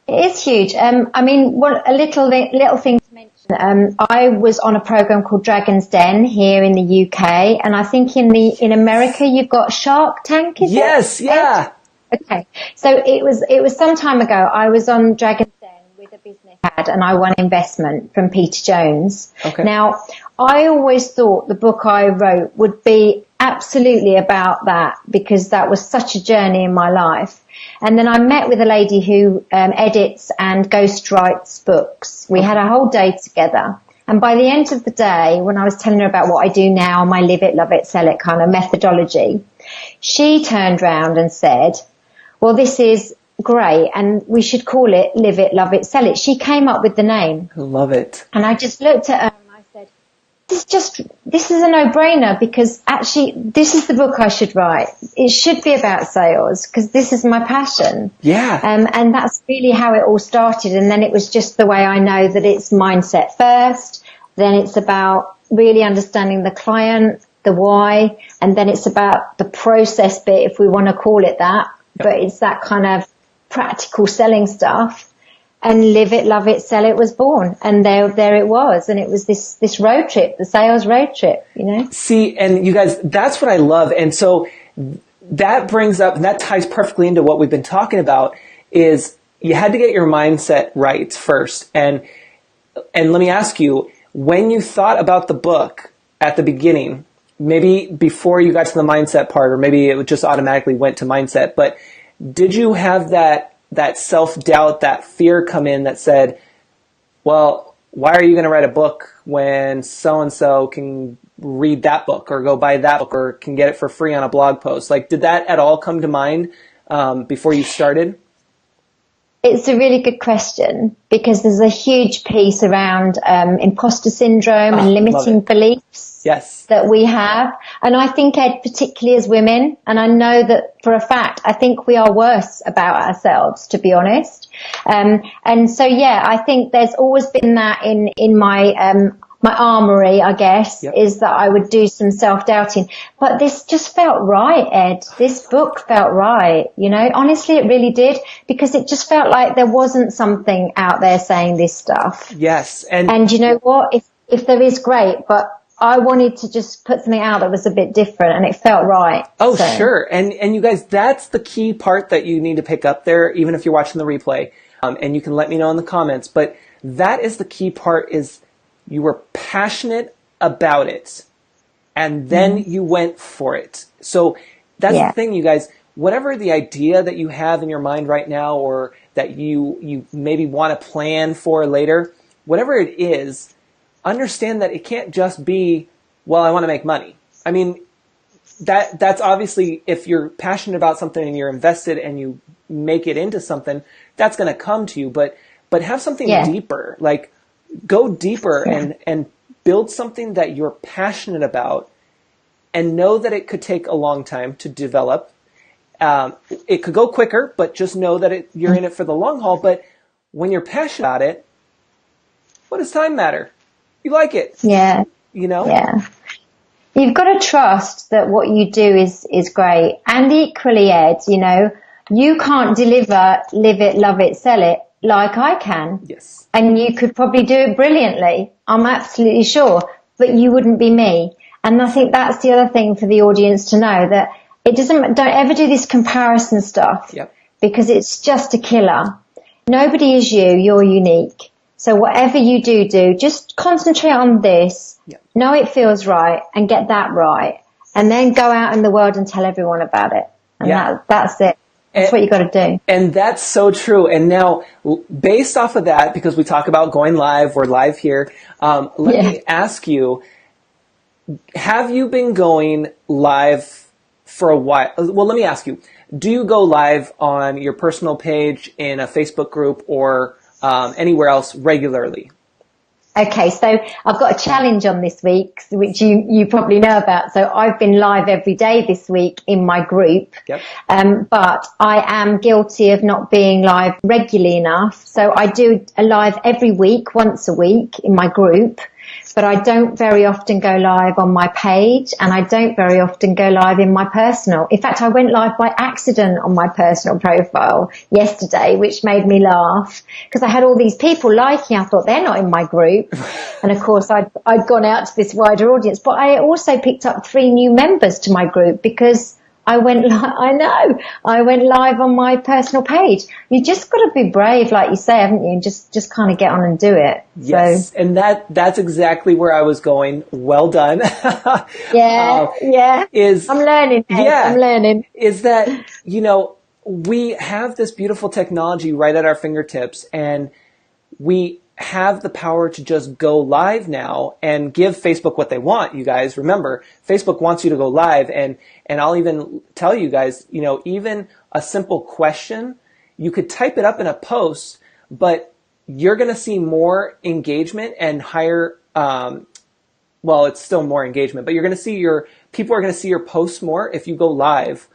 S2: It is huge. I mean, a little thing to mention. I was on a program called Dragon's Den here in the UK, and I think in America you've got Shark Tank. Is
S1: yes,
S2: it?
S1: Yeah.
S2: Okay, so it was some time ago. I was on Dragon's Den with a business ad, and I won investment from Peter Jones.
S1: Okay.
S2: Now, I always thought the book I wrote would be absolutely about that, because that was such a journey in my life. And then I met with a lady who edits and ghostwrites books. We had a whole day together. And by the end of the day, when I was telling her about what I do now, my Live It, Love It, Sell It kind of methodology, she turned round and said, well, this is great, and we should call it Live It, Love It, Sell It. She came up with the name.
S1: I love it.
S2: And I just looked at her. This is a no-brainer, because actually this is the book I should write. It should be about sales, because this is my passion.
S1: Yeah.
S2: And that's really how it all started. And then it was just the way I know that it's mindset first. Then it's about really understanding the client, the why, and then it's about the process bit, if we want to call it that. Yep. But it's that kind of practical selling stuff. And Live It, Love It, Sell It was born. And there it was. And it was this road trip, the sales road trip, you know?
S1: See, and you guys, that's what I love. And so that brings up, and that ties perfectly into what we've been talking about, is you had to get your mindset right first. And let me ask you, when you thought about the book at the beginning, maybe before you got to the mindset part, or maybe it just automatically went to mindset, but did you have that self-doubt, that fear come in that said, well, why are you going to write a book when so-and-so can read that book or go buy that book or can get it for free on a blog post? Like, did that at all come to mind before you started?
S2: It's a really good question, because there's a huge piece around imposter syndrome and limiting beliefs that we have. And I think, Ed, particularly as women, and I know that for a fact, I think we are worse about ourselves, to be honest. And so, yeah, I think there's always been that in my my armory, I guess, is that I would do some self-doubting. But this just felt right, Ed. This book felt right, you know. Honestly, it really did, because it just felt like there wasn't something out there saying this stuff.
S1: Yes.
S2: And you know what? If there is, great, but I wanted to just put something out that was a bit different, and it felt right.
S1: Oh, so. Sure. And you guys, that's the key part that you need to pick up there, even if you're watching the replay. And you can let me know in the comments. But that is the key part, is you were passionate about it. and then you went for it. So that's the thing, you guys. Whatever the idea that you have in your mind right now, or that you maybe want to plan for later, whatever it is, understand that it can't just be, well, I want to make money. I mean, that's obviously, if you're passionate about something and you're invested and you make it into something, that's going to come to you. But have something deeper, like go deeper and build something that you're passionate about, and know that it could take a long time to develop. It could go quicker, but just know that you're in it for the long haul. But when you're passionate about it, what does time matter? You like it.
S2: Yeah.
S1: You know?
S2: Yeah. You've got to trust that what you do is great. And equally, Ed, you know, you can't deliver, live it, love it, sell it like I can.
S1: Yes.
S2: And you could probably do it brilliantly. I'm absolutely sure. But you wouldn't be me. And I think that's the other thing for the audience to know, that don't ever do this comparison stuff, because it's just a killer. Nobody is you. You're unique. So whatever you do, just concentrate on this, know it feels right, and get that right. And then go out in the world and tell everyone about it. And that's it. That's what you got to do.
S1: And that's so true. And now, based off of that, because we talk about going live, we're live here, let me ask you, have you been going live for a while? Well, let me ask you, do you go live on your personal page, in a Facebook group, or anywhere else regularly?
S2: Okay, so I've got a challenge on this week, which you probably know about. So I've been live every day this week in my group, but I am guilty of not being live regularly enough. So I do a live every week, once a week in my group, but I don't very often go live on my page, and I don't very often go live in my personal. In fact, I went live by accident on my personal profile yesterday, which made me laugh, because I had all these people liking. I thought, they're not in my group. And of course, I'd gone out to this wider audience, but I also picked up 3 new members to my group because I went live on my personal page. You just got to be brave, like you say, haven't you? And just kind of get on and do it.
S1: Yes, so. And that's exactly where I was going. Well done.
S2: I'm learning. I'm learning.
S1: Is that, you know, we have this beautiful technology right at our fingertips, and we have the power to just go live now and give Facebook what they want. You guys, remember, Facebook wants you to go live, and I'll even tell you guys, you know, even a simple question, you could type it up in a post, but you're going to see more engagement and higher, well, it's still more engagement, but you're going to see people are going to see your posts more if you go live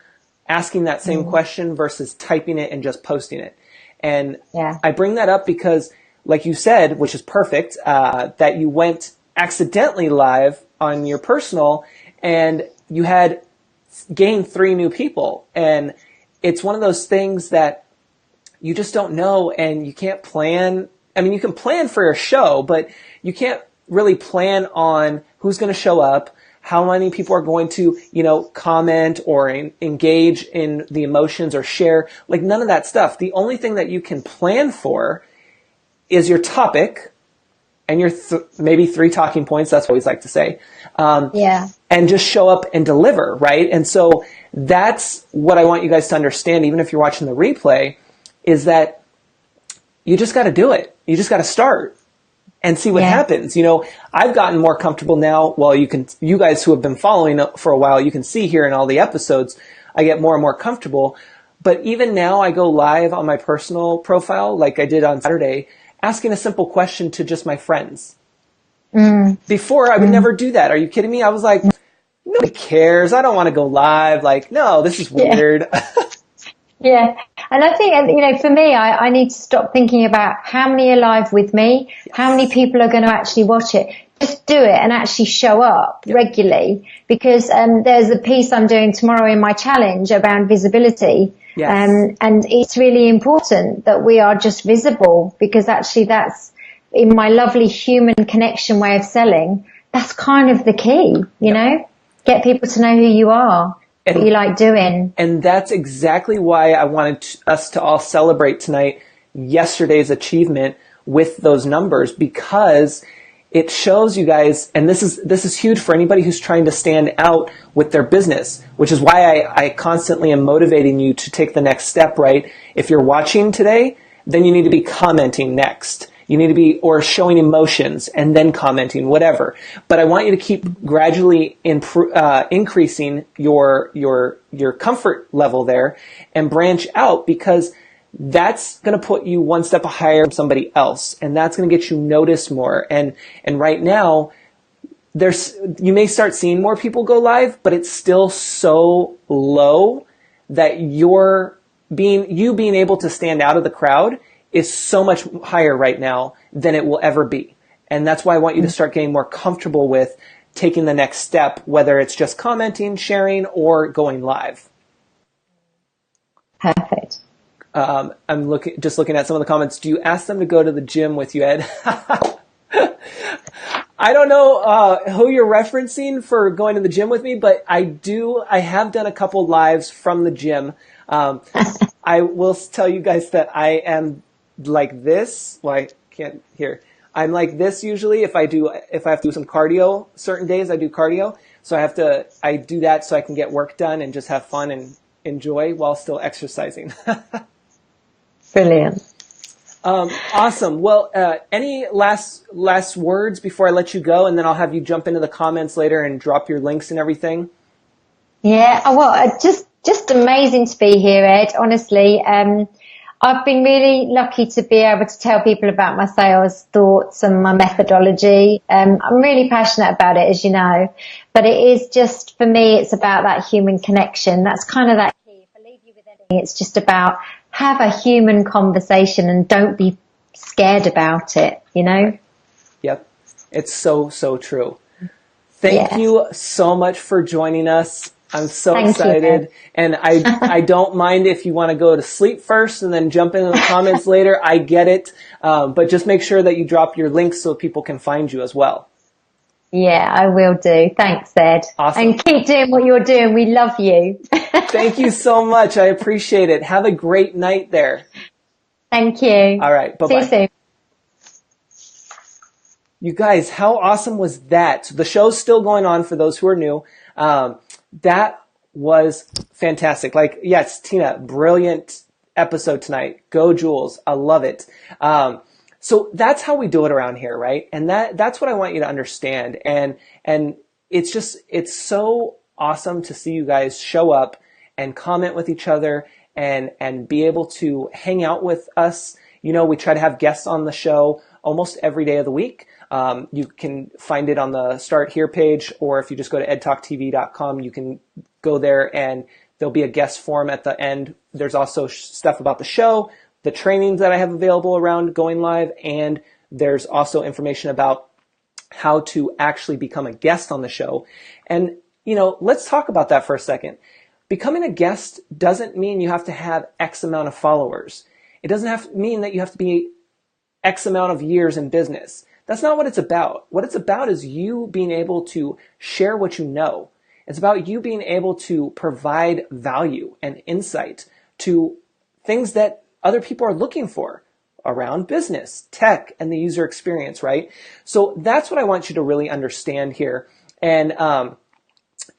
S1: asking that same question versus typing it and just posting it. And I bring that up because, like you said, which is perfect, that you went accidentally live on your personal, and you had gained 3 new people. And it's one of those things that you just don't know, and you can't plan. I mean, you can plan for a show, but you can't really plan on who's going to show up, how many people are going to, you know, comment or engage in the emotions or share, like none of that stuff. The only thing that you can plan for is your topic and your maybe 3 talking points. That's what we like to say. And just show up and deliver, right? And so that's what I want you guys to understand, even if you're watching the replay, is that you just got to do it. You just got to start and see what happens. You know, I've gotten more comfortable now. Well, you guys who have been following for a while, you can see here in all the episodes, I get more and more comfortable. But even now I go live on my personal profile, like I did on Saturday, asking a simple question to just my friends. Before, I would never do that. Are you kidding me? I was like, nobody cares. I don't want to go live. Like, no, this is weird.
S2: And I think, you know, for me, I need to stop thinking about how many are live with me, how many people are going to actually watch it. Just do it and actually show up regularly, because there's a piece I'm doing tomorrow in my challenge around visibility. And it's really important that we are just visible, because actually that's, in my lovely human connection way of selling, that's kind of the key, you know, get people to know who you are, what you like doing.
S1: And that's exactly why I wanted us to all celebrate tonight yesterday's achievement with those numbers, because it shows you guys, and this is huge for anybody who's trying to stand out with their business, which is why I constantly am motivating you to take the next step, right? If you're watching today, then you need to be commenting next. You need to be, or showing emotions and then commenting, whatever. But I want you to keep gradually increasing your comfort level there and branch out, because that's going to put you one step higher than somebody else, and that's going to get you noticed more. And right now, you may start seeing more people go live, but it's still so low that you being able to stand out of the crowd is so much higher right now than it will ever be. And that's why I want you to start getting more comfortable with taking the next step, whether it's just commenting, sharing, or going live.
S2: Perfect.
S1: I'm just looking at some of the comments. Do you ask them to go to the gym with you, Ed? I don't know who you're referencing for going to the gym with me, but I have done a couple lives from the gym. I will tell you guys that I am like this. Well, I can't hear. I'm like this usually if I have to do some cardio. Certain days I do cardio, so I do that so I can get work done and just have fun and enjoy while still exercising.
S2: Brilliant.
S1: Awesome. Well, any last words before I let you go, and then I'll have you jump into the comments later and drop your links and everything.
S2: Yeah. Well, just amazing to be here, Ed. Honestly, I've been really lucky to be able to tell people about my sales thoughts and my methodology. I'm really passionate about it, as you know, but it is just, for me, it's about that human connection. That's kind of that key. If I leave you with anything, it's just about have a human conversation and don't be scared about it, you know?
S1: Yep. It's so, so true. Thank you so much for joining us. I'm so excited. And I don't mind if you want to go to sleep first and then jump into the comments later. I get it. But just make sure that you drop your links so people can find you as well.
S2: Yeah, I will do. Thanks, Ed.
S1: Awesome.
S2: And keep doing what you're doing. We love you.
S1: Thank you so much. I appreciate it. Have a great night there.
S2: Thank you.
S1: All right. Bye-bye.
S2: See you soon.
S1: You guys, how awesome was that? The show's still going on for those who are new. That was fantastic. Like, yes, Tina, brilliant episode tonight. Go Jules. I love it. So that's how we do it around here, right? And that's what I want you to understand. And it's so awesome to see you guys show up and comment with each other and be able to hang out with us. You know, we try to have guests on the show almost every day of the week. You can find it on the Start Here page, or if you just go to edtalktv.com, you can go there and there'll be a guest form at the end. There's also stuff about the show, the trainings that I have available around going live, and there's also information about how to actually become a guest on the show. And, you know, let's talk about that for a second. Becoming a guest doesn't mean you have to have X amount of followers. It doesn't mean that you have to be X amount of years in business. That's not what it's about. What it's about is you being able to share what you know. It's about you being able to provide value and insight to things that other people are looking for around business, tech, and the user experience, right? So that's what I want you to really understand here. And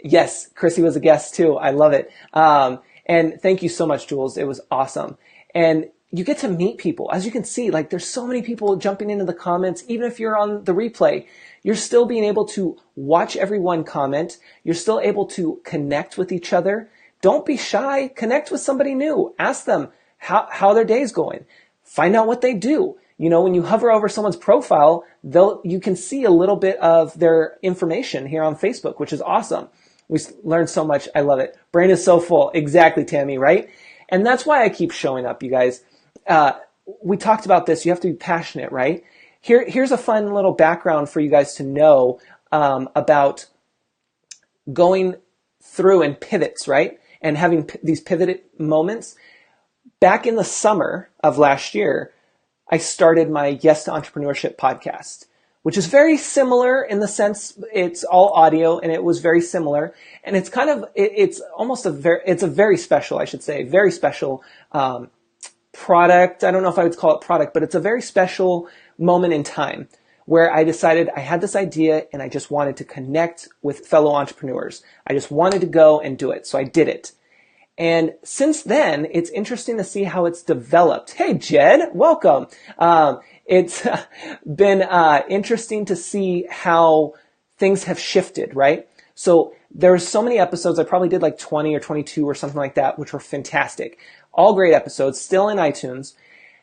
S1: yes, Chrissy was a guest too. I love it. And thank you so much, Jules. It was awesome. And you get to meet people. As you can see, like there's so many people jumping into the comments. Even if you're on the replay, you're still being able to watch everyone comment. You're still able to connect with each other. Don't be shy. Connect with somebody new. Ask them how their day's going. Find out what they do. You know, when you hover over someone's profile, you can see a little bit of their information here on Facebook, which is awesome. We learned so much. I love it. Brain is so full. Exactly, Tammy, right? And that's why I keep showing up, you guys. We talked about this. You have to be passionate, right? Here's a fun little background for you guys to know about going through and pivots, right? And having these pivot moments. Back in the summer of last year, I started my Yes to Entrepreneurship podcast, which is very similar in the sense it's all audio, and it was very similar. And it's kind of, it's a very special, I should say, very special product. I don't know if I would call it product, but it's a very special moment in time where I decided I had this idea and I just wanted to connect with fellow entrepreneurs. I just wanted to go and do it. So I did it. And since then, it's interesting to see how it's developed. Hey, Jed, welcome. It's been interesting to see how things have shifted, right? So there's so many episodes. I probably did like 20 or 22 or something like that, which were fantastic. All great episodes, still in iTunes.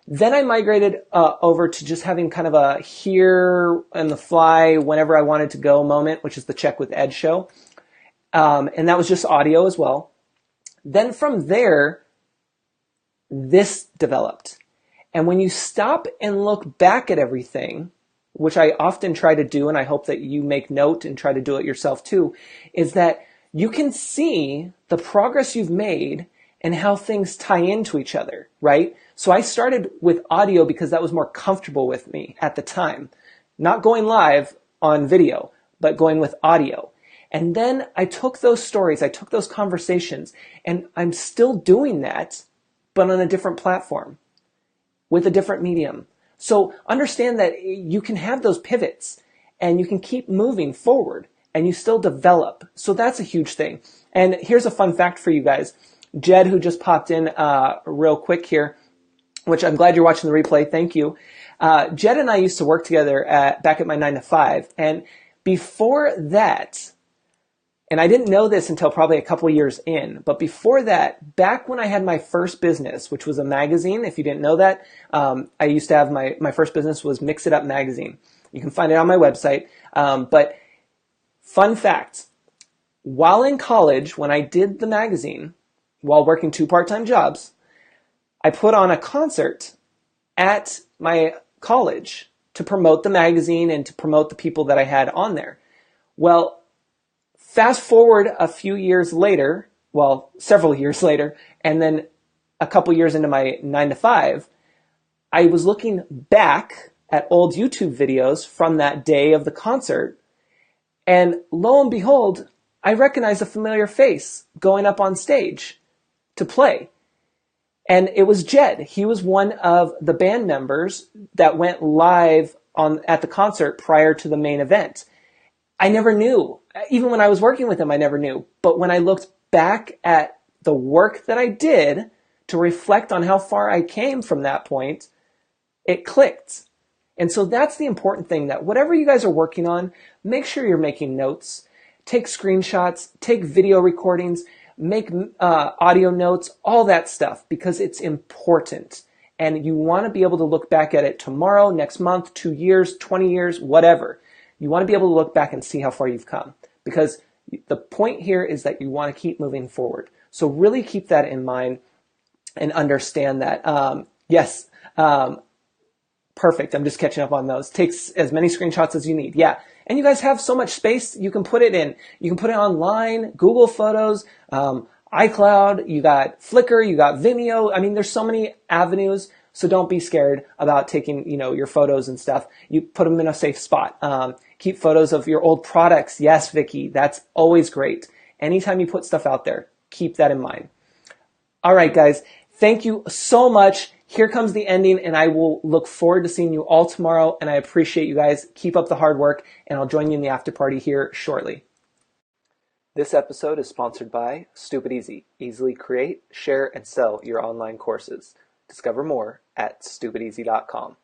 S1: Then I migrated over to just having kind of a here on the fly, whenever I wanted to go moment, which is the Check with Ed show. And that was just audio as well. Then from there, this developed. And when you stop and look back at everything, which I often try to do, and I hope that you make note and try to do it yourself too, is that you can see the progress you've made and how things tie into each other, right? So I started with audio because that was more comfortable with me at the time. Not going live on video, but going with audio. And then I took those stories, I took those conversations, and I'm still doing that, but on a different platform, with a different medium. So understand that you can have those pivots, and you can keep moving forward, and you still develop. So that's a huge thing. And here's a fun fact for you guys. Jed, who just popped in real quick here, which I'm glad you're watching the replay, thank you. Jed and I used to work together back at my 9-to-5, and before that, and I didn't know this until probably a couple years in, but before that, back when I had my first business, which was a magazine, if you didn't know that, I used to have my first business was Mix It Up Magazine. You can find it on my website. But fun fact, while in college, when I did the magazine, while working 2 part-time jobs, I put on a concert at my college to promote the magazine and to promote the people that I had on there. Well, fast forward a few years later, well, several years later, and then a couple years into my 9-to-5, I was looking back at old YouTube videos from that day of the concert, and lo and behold, I recognized a familiar face going up on stage to play. And it was Jed. He was one of the band members that went live at the concert prior to the main event. I never knew. Even when I was working with him, I never knew. But when I looked back at the work that I did to reflect on how far I came from that point, it clicked. And so that's the important thing, that whatever you guys are working on, make sure you're making notes, take screenshots, take video recordings, make audio notes, all that stuff, because it's important. And you want to be able to look back at it tomorrow, next month, 2 years, 20 years, whatever. You want to be able to look back and see how far you've come, because the point here is that you want to keep moving forward. So really keep that in mind and understand that. Yes, perfect. I'm just catching up on those. Takes as many screenshots as you need. Yeah. And you guys have so much space you can put it in. You can put it online, Google Photos, iCloud, you got Flickr, you got Vimeo. I mean, there's so many avenues. So don't be scared about taking, your photos and stuff. You put them in a safe spot. Keep photos of your old products. Yes, Vicky, that's always great. Anytime you put stuff out there, keep that in mind. All right, guys, thank you so much. Here comes the ending, and I will look forward to seeing you all tomorrow, and I appreciate you guys. Keep up the hard work, and I'll join you in the after party here shortly. This episode is sponsored by Stupid Easy. Easily create, share, and sell your online courses. Discover more at stupideasy.com.